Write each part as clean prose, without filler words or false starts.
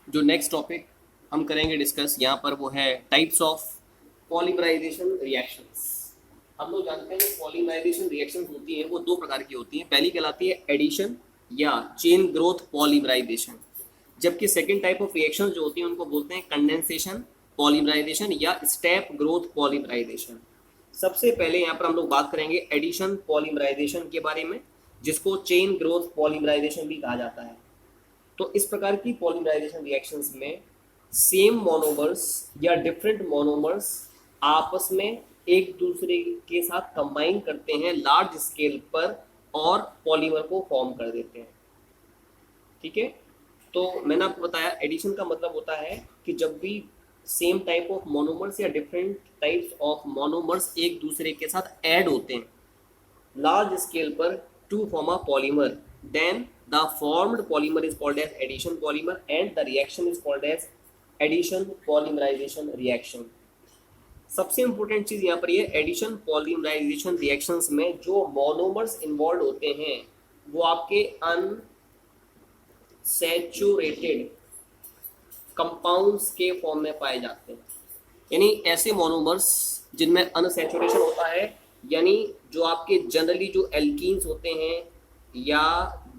जो next topic हम करेंगे डिस्कस यहाँ पर वो है टाइप्स ऑफ पॉलीमराइजेशन रिएक्शंस। हम लोग जानते हैं कि पॉलीमराइजेशन रिएक्शंस होती हैं वो दो प्रकार की होती हैं। पहली कहलाती है एडिशन या चेन ग्रोथ पॉलीमराइजेशन, जबकि सेकेंड टाइप ऑफ रिएक्शन जो होती हैं उनको बोलते हैं कंडेंसेशन पॉलीमराइजेशन या स्टेप ग्रोथ पॉलीमराइजेशन। सबसे पहले यहाँ पर हम लोग बात करेंगे एडिशन पॉलीमराइजेशन के बारे में, जिसको चेन ग्रोथ पॉलीमराइजेशन भी कहा जाता है। तो इस प्रकार की पॉलीमराइजेशन रिएक्शंस में सेम मोनोमर्स या डिफरेंट मोनोमर्स आपस में एक दूसरे के साथ कंबाइन करते हैं लार्ज स्केल पर और पॉलीमर को फॉर्म कर देते हैं। ठीक है, तो मैंने आपको बताया एडिशन का मतलब होता है कि जब भी सेम टाइप ऑफ मोनोमर्स या डिफरेंट टाइप्स ऑफ मोनोमर्स एक दूसरे के साथ ऐड होते हैं large scale पर to form a polymer, then the formed polymer is called as addition polymer and the reaction is called as addition polymerization reaction। सबसे important चीज यहाँ पर ये एडिशन पॉलीमराइजेशन रिएक्शंस में जो मोनोमर्स इन्वॉल्व होते हैं वो आपके अनसैचुरेटेड कंपाउंड्स के फॉर्म में पाए जाते हैं, यानी ऐसे मोनोमर्स जिनमें अनसैचुरेशन होता है, यानी जो आपके जनरली जो एल्कीन्स होते हैं या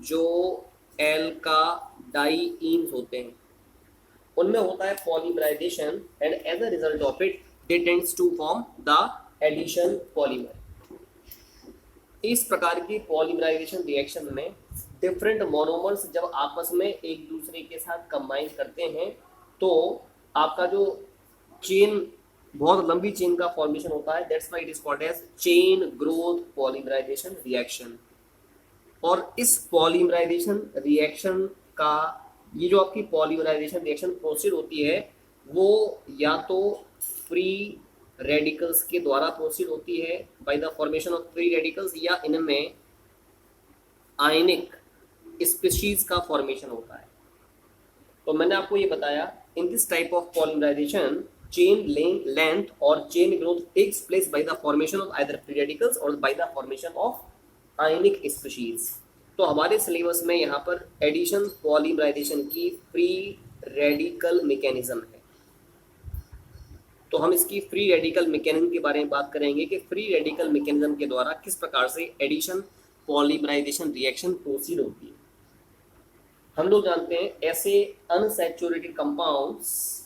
जो एल्काडाइन्स होते हैं उनमें होता है polymerization and as a result of it they tends to form the addition polymer. इस प्रकार की पॉलीमराइजेशन रिएक्शन में डिफरेंट मोनोमर्स जब आपस में एक दूसरे के साथ कंबाइन करते हैं तो आपका जो चेन बहुत लंबी चेन का फॉर्मेशन होता है, that's why it is called as chain growth polymerization reaction. और इस पॉलीमराइजेशन रिएक्शन का ये जो आपकी पॉलीमराइजेशन रिएक्शन प्रोसीड होती है वो या तो फ्री रेडिकल्स के द्वारा प्रोसीड होती है by the formation of free radicals, या इनमें आयनिक स्पीशीज का फॉर्मेशन होता है। तो मैंने आपको ये बताया in this type of polymerization chain length or chain growth takes place by the formation of either free radicals or by the formation of ionic species। तो हमारे सिलेबस में यहाँ पर एडिशन पॉलीमराइजेशन की फ्री रेडिकल मैकेनिज्म है, तो हम इसकी फ्री रेडिकल मैकेनिज्म के बारे में बात करेंगे कि फ्री रेडिकल मैकेनिज्म के द्वारा किस प्रकार से एडिशन पॉलीमराइजेशन रिएक्शन प्रोसीड होती है। हम लोग जानते हैं ऐसे अनसैचुरेटेड कंपाउंड्स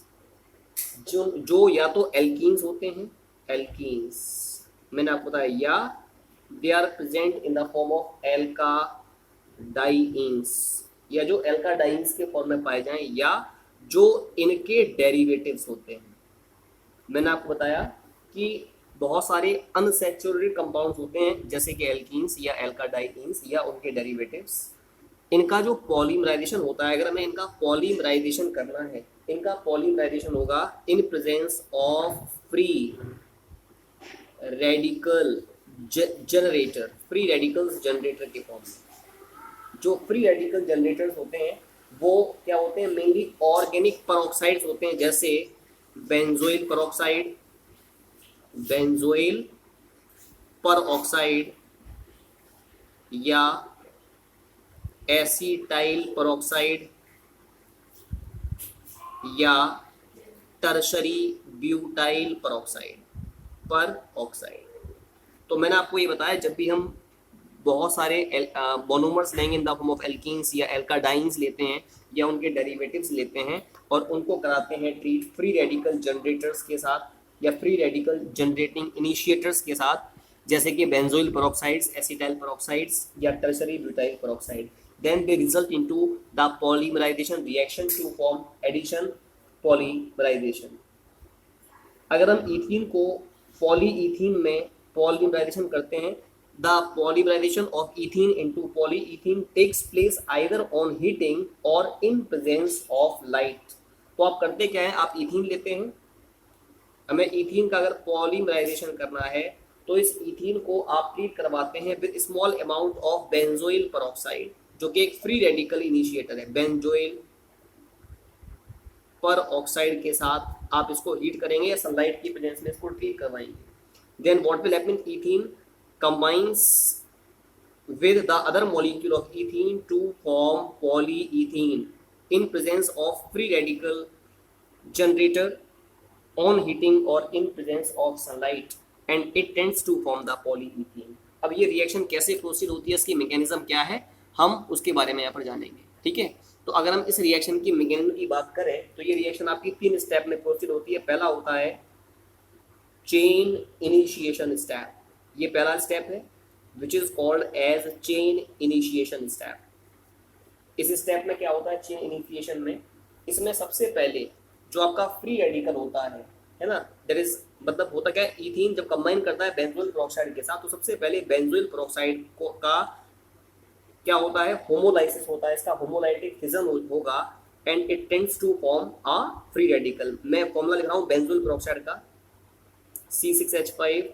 जो या तो एल्कीन्स होते हैं, एल्कीन्स मैंने आपको बताया, या they are present in the form of alkadienes, या जो एल्काडाइन्स के फॉर्म में पाए जाएं, या जो इनके डेरिवेटिव्स होते हैं। मैंने आपको बताया कि बहुत सारे अनसैचुरेटेड कंपाउंड्स होते हैं जैसे कि एल्कीन्स या एल्काडाइन्स या उनके डेरिवेटिव्स। इनका जो पॉलीमराइजेशन होता है, अगर हमें इनका पॉलीमराइजेशन करना है, इनका पॉलीमराइजेशन होगा इन presence of free radical generator, free radicals generator के फॉर्म में। जो फ्री रेडिकल जनरेटर्स होते हैं वो क्या होते हैं, मेनली ऑर्गेनिक परऑक्साइड्स होते हैं, जैसे बेंजोइल परऑक्साइड, बेंजोइल परऑक्साइड या एसिटाइल परऑक्साइड या टर्शरी ब्यूटाइल परऑक्साइड। तो मैंने आपको ये बताया जब भी हम बहुत सारे मोनोमर्स लेंगे इन द फॉर्म ऑफ एल्कीन्स या एल्काडाइंस लेते हैं या उनके डेरिवेटिव्स लेते हैं और उनको कराते हैं ट्रीट फ्री रेडिकल जनरेटर्स के साथ या फ्री रेडिकल जनरेटिंग इनिशिएटर्स के साथ, जैसे कि बेंजोइल परऑक्साइड्स, एसिटाइल परऑक्साइड्स या tertiary butyl peroxide, then they result into the polymerization reaction to form addition polymerization। अगर हम इथीन को पॉलीइथीन में पॉलीमराइजेशन करते हैं, the polymerization of ethene into polyethene takes place either on heating or in presence of light। तो आप करते क्या है, आप इथीन लेते हैं, हमें इथीन का अगर पॉलीमराइजेशन करना है तो इस इथीन को आप ट्रीट करवाते हैं with small amount of benzoyl peroxide, जो कि एक फ्री रेडिकल इनिशिएटर है। बेंजोइल पर ऑक्साइड के साथ आप इसको हीट करेंगे या सनलाइट की प्रेजेंस में इसको ट्रीट करवाएंगे। Then what will happen, ethene combines with the other molecule of ethene to form polyethene. in presence of free radical generator on heating or in presence of sunlight and it tends to form the polyethylene। अब ये reaction कैसे proceed होती है, इसकी mechanism क्या है, हम उसके बारे में यहाँ पर जानेंगे। ठीक है, तो अगर हम इस रिएक्शन की मैकेनिज्म की बात करें तो ये रिएक्शन आपकी 3 स्टेप में प्रोसीड होती है। पहला होता है चेन इनिशिएशन स्टेप, ये पहला स्टेप है which is called as chain initiation step. इस स्टेप में क्या होता है, चेन इनिशिएशन में इसमें सबसे पहले जो आपका फ्री रेडिकल होता है ना, दैट इज मतलब होता क्या है, इथीन जब कंबाइन करता है बेंजोइल पेरोक्साइड के साथ तो सबसे पहले बेंजोइल पेरोक्साइड का क्या होता है, होमोलाइसिस होता है, इसका होमोलाइटिक फिजन होगा and it tends to form a free radical. मैं फॉर्मूला लिख रहा हूँ बेंजोइल पेरोक्साइड का C6H5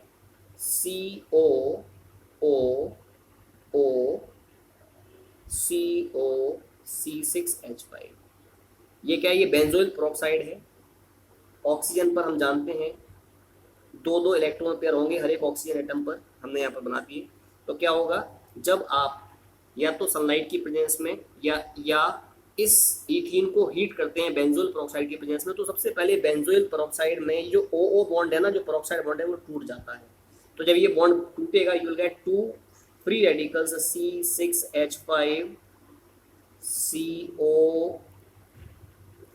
COO C6H5। ये क्या है, ये बेंजोइल पेरोक्साइड है। ऑक्सीजन पर हम जानते हैं दो इलेक्ट्रॉन पेयर होंगे हर एक ऑक्सीजन एटम पर, हमने यहाँ पर बना दिए। तो क्या होगा, जब आप या तो सनलाइट की प्रेजेंस में या इस इथीन को हीट करते हैं बेंजोइल पेरोक्साइड की प्रेजेंस में, तो सबसे पहले बेंजोइल पेरोक्साइड में जो OO बॉन्ड है ना, जो पेरोक्साइड बॉन्ड है वो टूट जाता है। तो जब ये बॉन्ड टूटेगा you will get 2 free radicals C6H5 CO।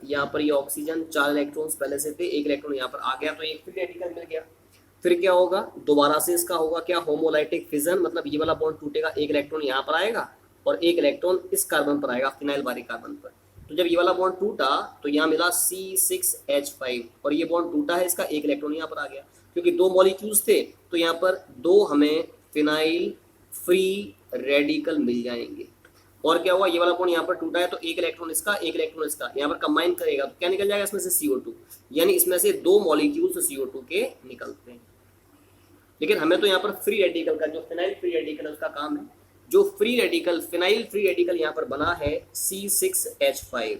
यहाँ पर ये ऑक्सीजन 4 इलेक्ट्रॉन्स पहले से थे, 1 इलेक्ट्रॉन यहाँ पर आ गया तो एक फ्री रेडिकल मिल गया। फिर क्या होगा, दोबारा से इसका होगा क्या, होमोलाइटिक फिजन, मतलब ये वाला बॉन्ड टूटेगा, 1 इलेक्ट्रॉन यहाँ पर आएगा और 1 इलेक्ट्रॉन इस कार्बन पर आएगा, फिनाइल बारी कार्बन पर। तो जब ये वाला बॉन्ड टूटा तो यहाँ मिला C6H5 और ये बॉन्ड टूटा है, इसका 1 इलेक्ट्रॉन यहाँ पर आ गया। क्योंकि 2 मॉलिक्यूल्स थे तो यहाँ पर 2 हमें फिनाइल फ्री रेडिकल मिल जाएंगे। और क्या हुआ, ये वाला बॉन्ड यहाँ पर टूटा है तो 1 इलेक्ट्रॉन इसका 1 इलेक्ट्रॉन इसका, यहाँ पर कंबाइन करेगा तो क्या निकल जाएगा इसमें से CO2, यानी इसमें से 2 मॉलिक्यूल्स CO2 के निकलते हैं। लेकिन हमें तो यहाँ पर फ्री रेडिकल का, जो फिनाइल फ्री रेडिकल उसका काम है, जो free radical phenyl free radical यहाँ पर बना है C6H5।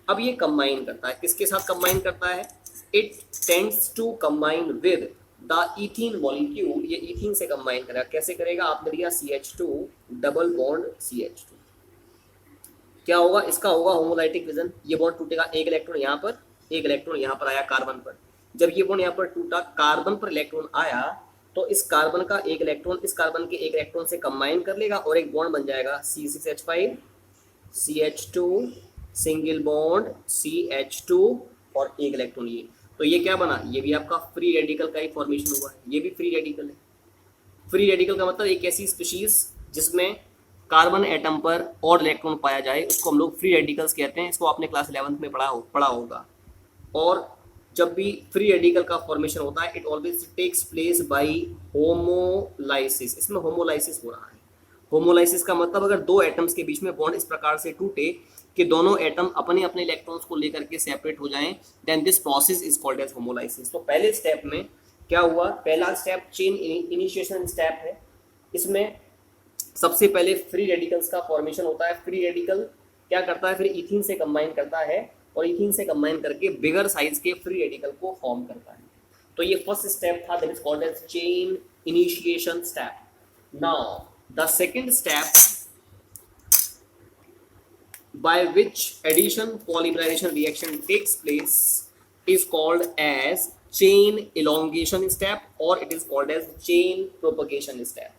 अब ये कंबाइन करता है, किसके साथ कंबाइन करता है, it tends to combine with the ethene molecule, ये इथीन से कंबाइन करेगा। कैसे करेगा, आपने लिया CH2 डबल बॉन्ड CH2, क्या होगा, इसका होगा होमोलाइटिक फिजन, ये बॉन्ड टूटेगा, 1 इलेक्ट्रॉन यहाँ पर 1 इलेक्ट्रॉन यहाँ पर आया कार्बन पर। जब ये बॉन्ड यहाँ पर टूटा, कार्बन पर इलेक्ट्रॉन आया तो इस कार्बन का 1 इलेक्ट्रॉन इस कार्बन के 1 इलेक्ट्रॉन से कंबाइन कर लेगा और एक बॉन्ड बन जाएगा C6H5 CH2 single bond CH2 और 1 इलेक्ट्रॉन ये। तो ये क्या बना, ये भी आपका फ्री रेडिकल का ही फॉर्मेशन हुआ है, ये भी फ्री रेडिकल है। फ्री रेडिकल का मतलब एक ऐसी स्पीशीज जिसमें कार्बन एटम पर और इलेक्ट्रॉन पाया जाए उसको हम लोग फ्री रेडिकल्स कहते हैं। इसको आपने क्लास 11th में पढ़ा होगा। और जब भी फ्री रेडिकल का फॉर्मेशन होता है it always takes place by homolysis. इसमें होमोलाइसिस हो रहा है। होमोलाइसिस का मतलब अगर 2 एटम्स के बीच में बॉन्ड इस प्रकार से टूटे कि दोनों एटम अपने अपने इलेक्ट्रॉन्स को लेकर के सेपरेट हो जाएं, then this process is called as homolysis. तो पहले स्टेप में क्या हुआ, पहला स्टेप चेन इनिशिएशन स्टेप है। इसमें सबसे पहले फ्री रेडिकल्स का फॉर्मेशन होता है। फ्री रेडिकल क्या करता है, फिर इथीन से कंबाइन करता है और इथीन से कंबाइन करके बिगर साइज के फ्री रेडिकल को फॉर्म करता है। तो ये फर्स्ट स्टेप था, that is called as chain initiation step. Now the second step by which addition polymerization reaction takes place is called as chain elongation step or it is called as chain propagation step।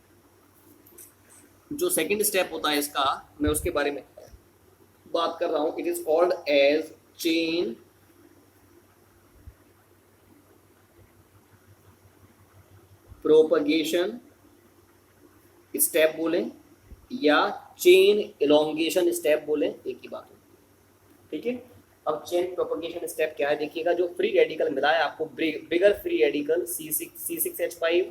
जो second step होता है इसका, मैं उसके बारे में बात कर रहा हूं। It is called as chain propagation step बोले या चेन इलोंगेशन स्टेप बोले, एक ही बात है। ठीक है, अब चेन प्रोपगेशन स्टेप क्या है देखिएगा। जो फ्री रेडिकल मिला है आपको, बिगर free radical C6H5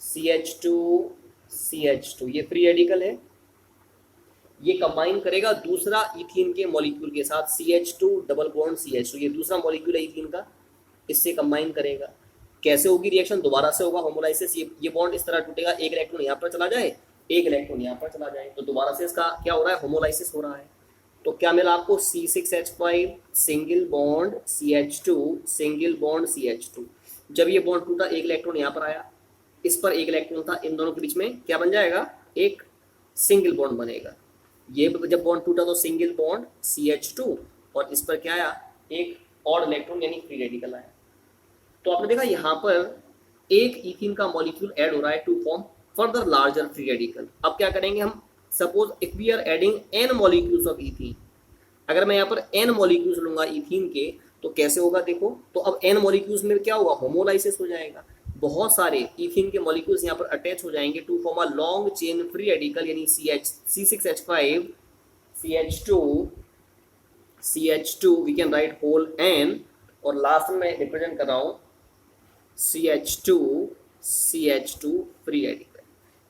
CH2 CH2, ये फ्री रेडिकल है। ये कंबाइन करेगा दूसरा इथीन के मॉलिक्यूल के साथ CH2 डबल बॉन्ड CH2, ये दूसरा मॉलिक्यूल है इथीन का, इससे कंबाइन करेगा। कैसे होगी रिएक्शन, दोबारा से होगा होमोलाइसिस। ये बॉन्ड इस तरह टूटेगा, 1 इलेक्ट्रॉन यहाँ पर चला जाए, 1 इलेक्ट्रॉन यहाँ पर चला जाए, तो दोबारा से इसका क्या हो रहा है, होमोलाइसिस हो रहा है। तो क्या मिला आपको, C6H5 single bond CH2 single bond CH2। जब ये बॉन्ड टूटा, 1 इलेक्ट्रॉन यहाँ पर आया, इस पर 1 इलेक्ट्रॉन था, इन दोनों के बीच में क्या बन जाएगा, एक सिंगल बॉन्ड बनेगा। ये जब बॉन्ड टूटा तो सिंगल बॉन्ड CH2 और इस पर क्या आया, एक ऑड इलेक्ट्रॉन यानी फ्री रेडिकल आया। तो आपने देखा यहाँ पर एक इथीन का मॉलिक्यूल ऐड हो रहा है to form further larger free radical. अब क्या करेंगे हम, suppose if we are adding n molecules of ethene, अगर मैं यहाँ पर n मॉलिक्यूल्स लूंगा इथीन के तो कैसे होगा देखो, तो अब n मॉलिक्यूल्स में क्या होगा, होमोलाइसिस हो जाएगा, बहुत सारे इथीन के मॉलिक्यूल्स यहाँ पर अटैच हो जाएंगे to form a long chain free radical यानी C6H5 CH2 we can write whole n, और लास्ट में मैं रिप्रेजेंट कर रहा हूँ CH2 फ्री रेडिकल।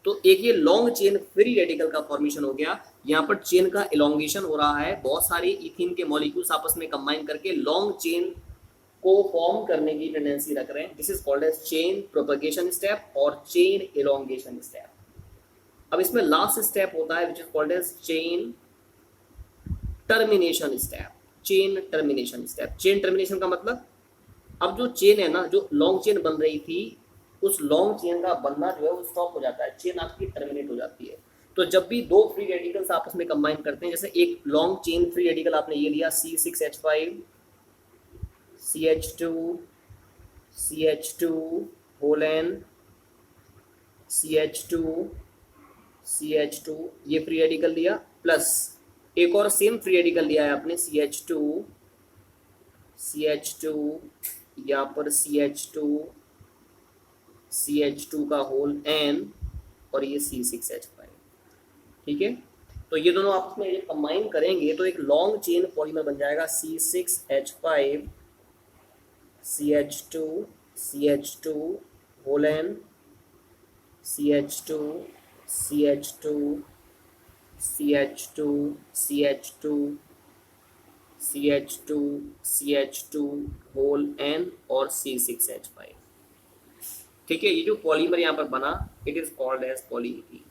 तो एक ये लॉन्ग चेन फ्री रेडिकल का फॉर्मेशन हो गया, यहाँ पर चेन का इलोंगेशन हो रहा है, बहुत सारे इथीन के मॉलिक्यूल्स आपस में कंबाइन करके लॉन्ग चेन को फॉर्म करने की टेंडेंसी रख रहे हैं। This is called as chain propagation step और चेन इलोंगेशन स्टेप। अब इसमें लास्ट स्टेप होता है which is called as chain termination step. Chain termination step, chain termination का मतलब, अब जो चेन है ना, जो लॉन्ग चेन बन रही थी, उस लॉन्ग चेन का बनना जो है वो स्टॉप हो जाता है, चेन आपकी टर्मिनेट हो जाती है। तो जब भी दो फ्री रेडिकल्स आपस में कंबाइन करते हैं, जैसे एक लॉन्ग चेन फ्री रेडिकल आपने ये लिया C6H5 CH2 whole n CH2 ये फ्री रेडिकल लिया, प्लस एक और सेम फ्री रेडिकल लिया है आपने CH2 यहाँ पर CH2 का होल n और ये C6H5, ठीक है। तो ये दोनों आपस में कंबाइन करेंगे तो एक लॉन्ग चेन पॉलीमर बन जाएगा C6H5 CH2 whole n CH2 whole n और C6H5, ठीक है। ये जो पॉलीमर यहाँ पर बना, it is called as polyethene.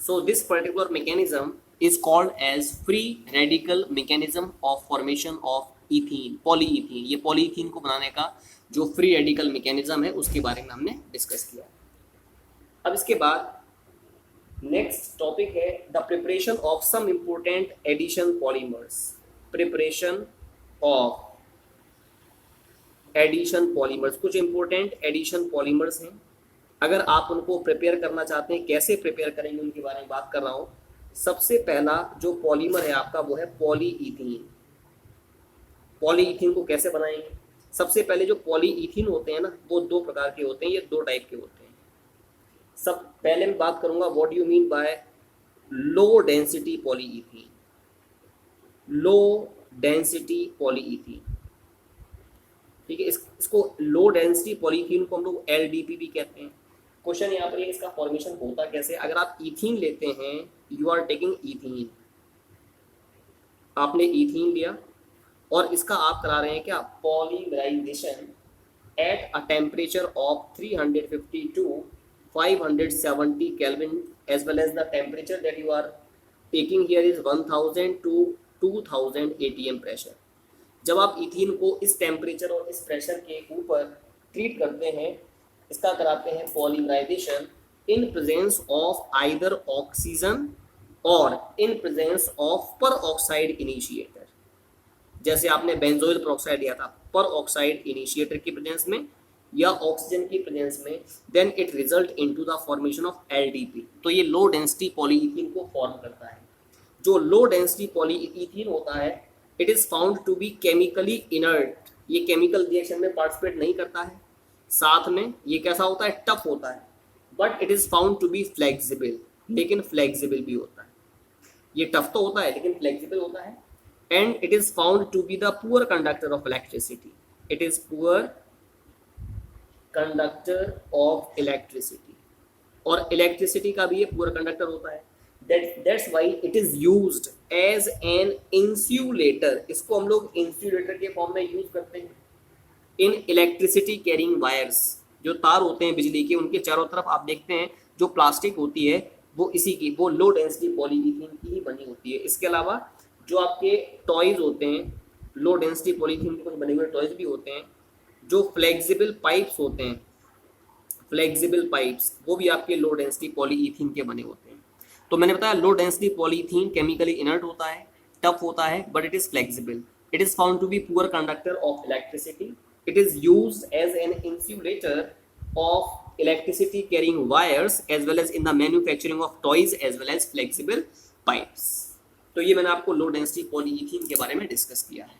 So this particular mechanism is called as free radical mechanism of formation of ethene, polyethene. ये पॉलीइथीन को बनाने का जो फ्री रेडिकल मैकेनिज्म है उसके बारे में हमने डिस्कस किया। अब इसके बाद नेक्स्ट टॉपिक है the preparation of some important addition polymers. Preparation of addition polymers, कुछ इंपॉर्टेंट एडिशन पॉलीमर्स हैं, अगर आप उनको प्रिपेयर करना चाहते हैं, कैसे प्रिपेयर करेंगे उनके बारे में बात कर रहा हूँ। सबसे पहला जो पॉलीमर है आपका वो है पॉलीइथीन। पॉलीइथीन को कैसे बनाएंगे, सबसे पहले जो पॉलीइथीन होते हैं ना, वो दो प्रकार के होते हैं, ये दो टाइप के होते हैं। सब पहले मैं बात करूंगा what you mean by low density polyethene. Low density polyethene, ठीक है। इसको लो डेंसिटी पॉलीथीन को हम लोग LDP भी कहते हैं। क्वेश्चन यहाँ पर इसका फॉर्मेशन होता कैसे, अगर आप इथीन लेते हैं, यू आर टेकिंग इथीन, आपने इथीन लिया और इसका आप करा रहे हैं क्या, polymerization at a temperature of 350 to 570 Kelvin as well as the temperature that you are taking here is 1000 to 2000 ATM pressure। जब आप इथीन को इस टेम्परेचर और इस प्रेशर के ऊपर ट्रीट करते हैं, इसका कराते हैं polymerization in presence of either oxygen और in presence of peroxide initiator. जैसे आपने बेंजोइल पेरोक्साइड लिया था, पर ऑक्साइड इनिशिएटर की प्रेजेंस में या ऑक्सीजन की प्रेजेंस में, then it result into the formation of LDP। तो ये लो डेंसिटी पॉलीइथीन को फॉर्म करता है। जो लो डेंसिटी पॉलीइथीन होता है, it is found to be chemically inert, ये केमिकल रिएक्शन में पार्टिसिपेट नहीं करता है, साथ में ये कैसा होता है, टफ होता है, but it is found to be flexible, लेकिन फ्लेक्सिबल भी होता है। ये टफ तो होता है लेकिन फ्लेक्सिबल होता है। And it is found to be the poor conductor of electricity, it is poor conductor of electricity, और इलेक्ट्रिसिटी का भी ये पुअर कंडक्टर होता है। That's why it is used as an insulator। इसको हम लोग इंसुलेटर के फॉर्म में यूज करते हैं। इन इलेक्ट्रिसिटी कैरिंग वायर्स, जो तार होते हैं बिजली के, उनके चारों तरफ आप देखते हैं जो प्लास्टिक होती है वो इसी की, वो लो डेंसिटी पॉलीइथीन की ही बनी होती है। इसके अलावा जो आपके टॉयज होते हैं, लो डेंसिटी पॉलीइथीन के कुछ बने हुए टॉयज भी होते हैं। जो फ्लेक्सिबल पाइप्स होते हैं, फ्लेक्सिबल पाइप्स, वो भी आपके लो डेंसिटी पॉलीइथीन के बने होते हैं। तो मैंने बताया low density polythene chemically inert होता है, टफ होता है, but it is flexible. It is found to be poor conductor of electricity. It is used as an insulator of electricity carrying wires as well as in the manufacturing of toys as well as flexible pipes. तो ये मैंने आपको लो density polyethene के बारे में discuss किया है.